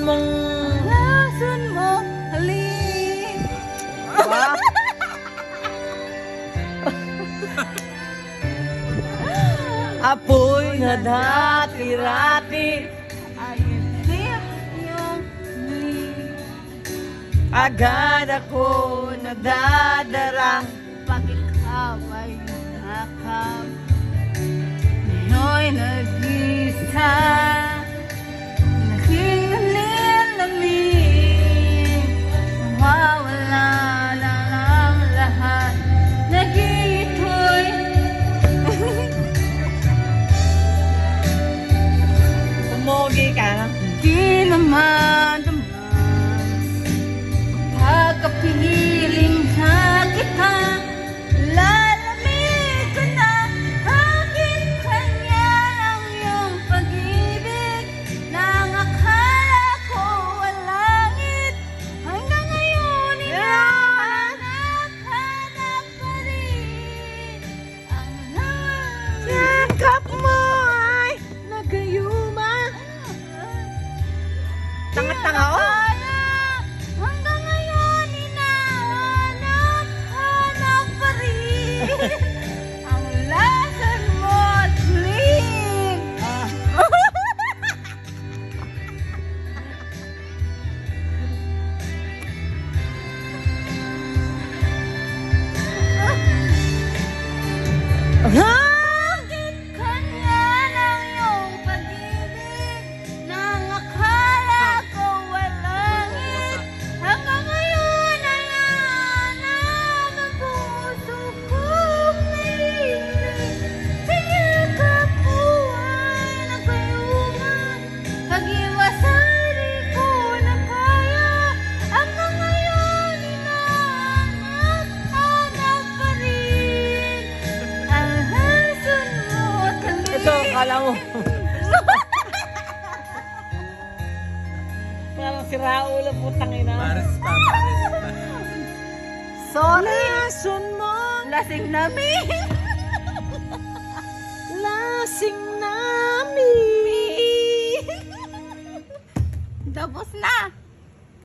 mong... Lason mo, halik. Ba? Apoy na dati-rati, Ay, isip yung halik. agad ako nagdadarang. Pag ikaw ay nakam, ngayon nag-isa. Naging nilamig, mawawala na lang lahat. Nag-ito'y Pumogi ka lang. di naman pagkapiling sa kita. Lalamig ko na aking kanya ang iyong pag-ibig. Nang akala ko walangit, hanggang ngayon hinahanap pa rin ang Yakap mo ay nagayuma. Tanga-tanga, oh. Hanggang ngayon, hinahanap pa rin ang lason mo at halik. Bakit kanya ng iyong pag-ibig nang akala ko walangit? Hanggang ngayon ay nahanap ang puso kong naiinig. Sinilkap ko ay nagkayuman, pag-iwasan di ko na kaya. Hanggang ngayon hinahanap pa rin ang lason mo at halik. Ito, kala mo. Parang si Raul ang putang ina. Paris pa, Paris pa. Sorry, Lason mo, lasing namin. lasing namin. Tapos na.